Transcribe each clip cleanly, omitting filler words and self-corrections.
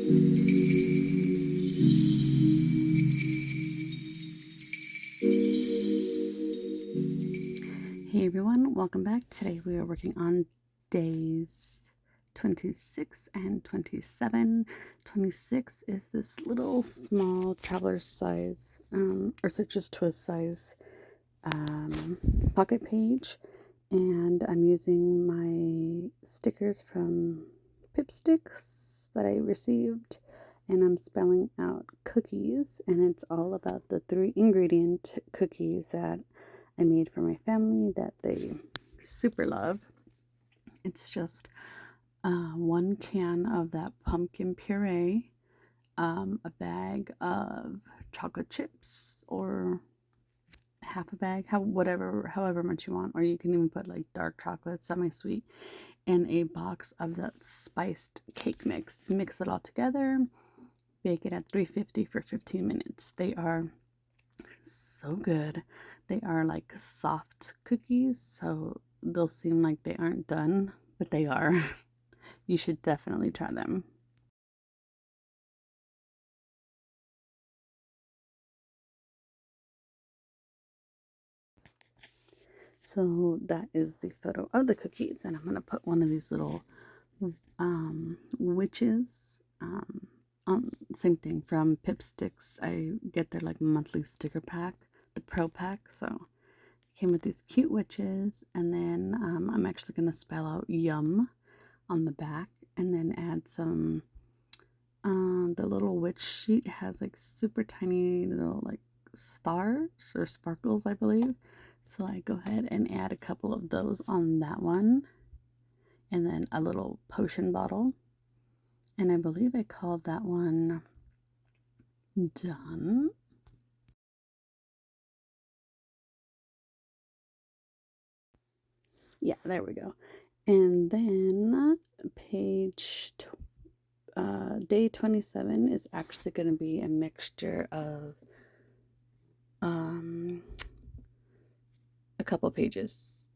Hey everyone, welcome back. Today we are working on days 26 and 27. 26 is this little small traveler's size, or citrus twist size pocket page. And I'm using my stickers from Pipsticks that I received. And I'm spelling out cookies, and it's all about the 3 ingredient cookies that I made for my family that they super love. It's just 1 can of that pumpkin puree, a bag of chocolate chips, or half a bag, however much you want, or you can even put like dark chocolate, semi-sweet, and a box of that spiced cake mix. Mix it all together, bake it at 350 for 15 minutes. They are so good. They are like soft cookies, so they'll seem like they aren't done, but they are. You should definitely try them. So that is the photo of the cookies, and I'm gonna put one of these little witches on, same thing from Pipsticks. I get their like monthly sticker pack, the pro pack. So came with these cute witches, and then I'm actually gonna spell out yum on the back, and then add some the little witch sheet has like super tiny little like stars or sparkles, I believe. So I go ahead and add a couple of those on that one, and then a little potion bottle, and I believe I called that one done. Yeah, there we go. And then day 27 is actually going to be a mixture of a couple pages.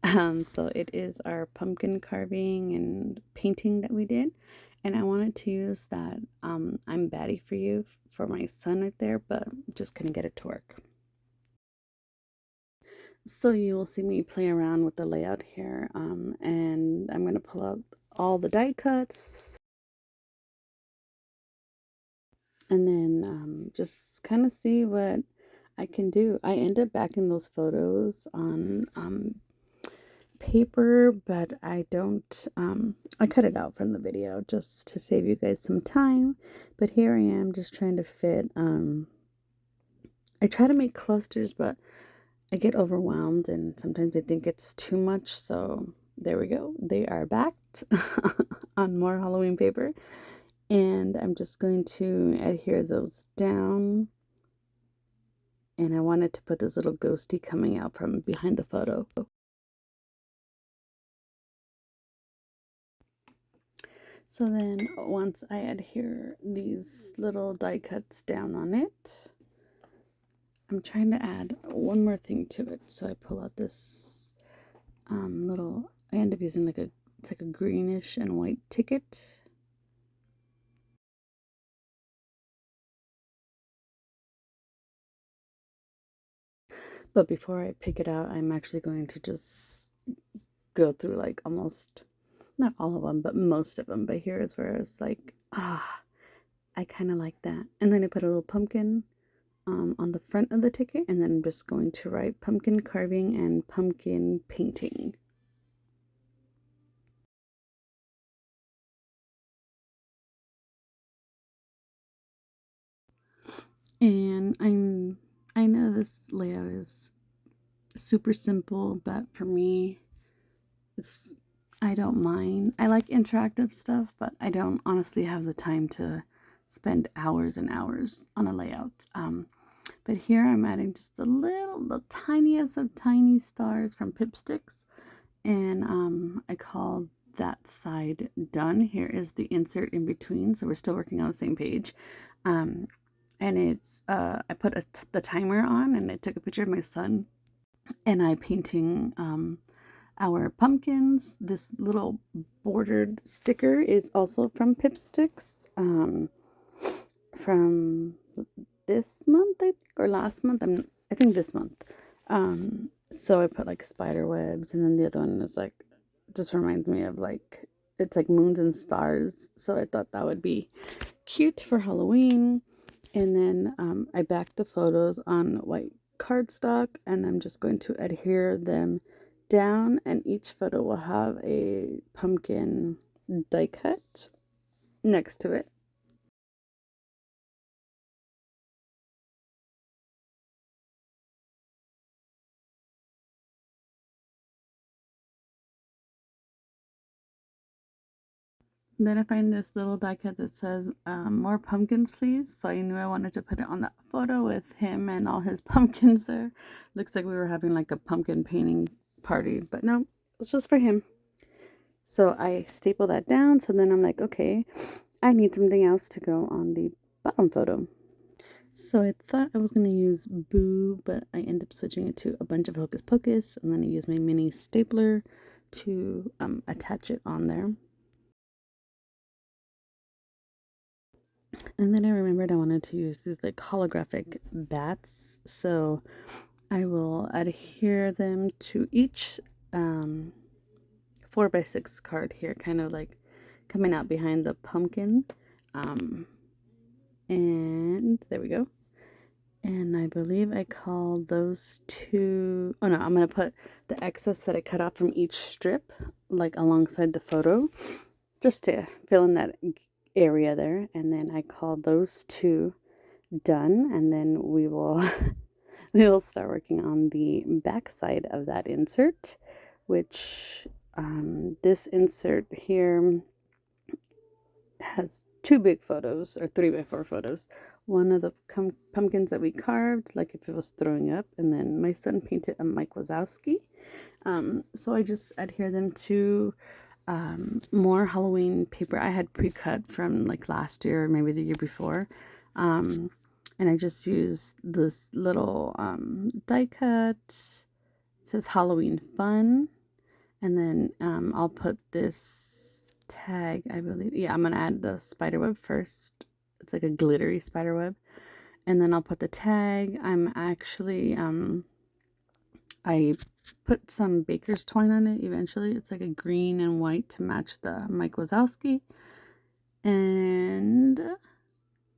So it is our pumpkin carving and painting that we did, and I wanted to use that I'm Batty for You for my son right there, but just couldn't get it to work. So you will see me play around with the layout here, and I'm going to pull out all the die cuts, and then just kind of see what I can do. I end up backing those photos on paper, but I don't, I cut it out from the video just to save you guys some time. But here I am just trying to fit, I try to make clusters, but I get overwhelmed and sometimes I think it's too much. So there we go. They are backed on more Halloween paper. And I'm just going to adhere those down. And I wanted to put this little ghosty coming out from behind the photo. So then once I adhere these little die cuts down on it, I'm trying to add one more thing to it. So I pull out this little, I end up using like it's like a greenish and white ticket. But before I pick it out, I'm actually going to just go through like almost, not all of them, but most of them. But here is where it's like, I kind of like that. And then I put a little pumpkin on the front of the ticket, and then I'm just going to write pumpkin carving and pumpkin painting. And I know this layout is super simple, but for me, it's, I don't mind. I like interactive stuff, but I don't honestly have the time to spend hours and hours on a layout. But here I'm adding just the tiniest of tiny stars from Pipsticks, and I call that side done. Here is the insert in between, so we're still working on the same page. And it's I put the timer on, and I took a picture of my son and I painting our pumpkins. This little bordered sticker is also from Pipsticks, from this month, I think, or last month. I think this month. So I put like spider webs, and then the other one is like, just reminds me of like, it's like moons and stars. So I thought that would be cute for Halloween. And then I backed the photos on white cardstock, and I'm just going to adhere them down, and each photo will have a pumpkin die cut next to it. And then I find this little die cut that says, more pumpkins, please. So I knew I wanted to put it on that photo with him and all his pumpkins there. Looks like we were having like a pumpkin painting party, but no, it's just for him. So I staple that down. So then I'm like, okay, I need something else to go on the bottom photo. So I thought I was going to use Boo, but I ended up switching it to a bunch of Hocus Pocus. And then I used my mini stapler to attach it on there. And then I remembered I wanted to use these like holographic bats. So I will adhere them to each 4x6 card here, kind of like coming out behind the pumpkin. And there we go. And I believe I call those two. Oh no, I'm going to put the excess that I cut off from each strip like alongside the photo just to fill in that area there. And then I call those two done, and then we will we will start working on the back side of that insert, which this insert here has two big photos, or 3x4 photos. One of the pumpkins that we carved, like if it was throwing up, and then my son painted a Mike Wazowski. So I just adhere them to more Halloween paper I had pre-cut from like last year or maybe the year before. And I just use this little die cut. It says Halloween Fun. And then I'll put this tag, I believe. Yeah, I'm going to add the spider web first. It's like a glittery spider web. And then I'll put the tag. I'm actually, I put some baker's twine on it eventually. It's like a green and white to match the Mike Wazowski. And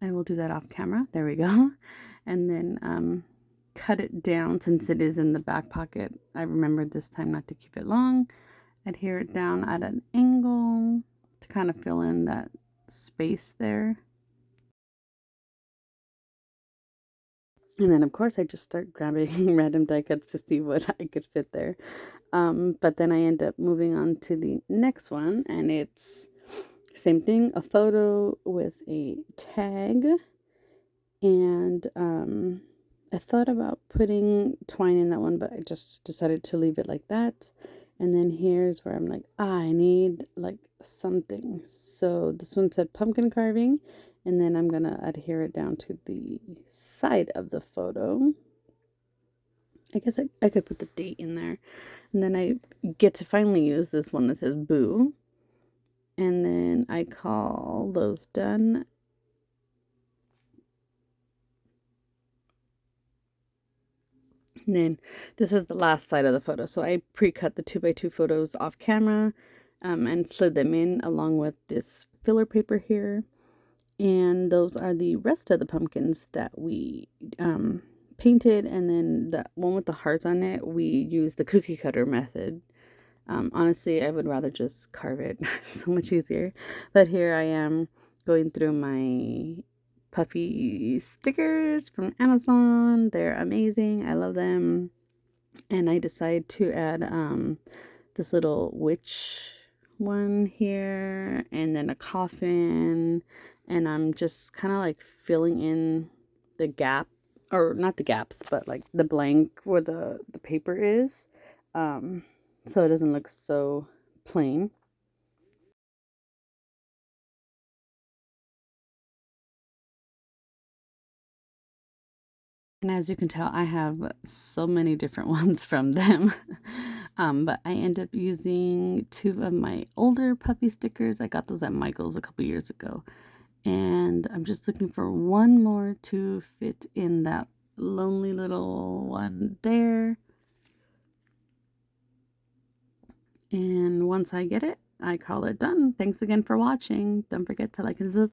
I will do that off camera. There we go. And then cut it down since it is in the back pocket. I remembered this time not to keep it long. Adhere it down at an angle to kind of fill in that space there. And then, of course, I just start grabbing random die cuts to see what I could fit there. But then I end up moving on to the next one, and it's same thing, a photo with a tag. And I thought about putting twine in that one, but I just decided to leave it like that. And then here's where I'm like, I need like something. So this one said pumpkin carving, and then I'm gonna adhere it down to the side of the photo. I guess I could put the date in there. And then I get to finally use this one that says Boo. And then I call those done. And then this is the last side of the photo. So I pre-cut the 2x2 photos off camera and slid them in along with this filler paper here. And those are the rest of the pumpkins that we painted. And then the one with the hearts on it, we used the cookie cutter method. Honestly, I would rather just carve it. So much easier. But here I am going through my puffy stickers from Amazon. They're amazing. I love them. And I decided to add this little witch one here, and then a coffin, and I'm just kind of like filling in the gap, or not the gaps, but like the blank where the paper is, so it doesn't look so plain. And as you can tell, I have so many different ones from them. But I end up using 2 of my older puppy stickers. I got those at Michael's a couple years ago. And I'm just looking for one more to fit in that lonely little one there. And once I get it, I call it done. Thanks again for watching. Don't forget to like and subscribe.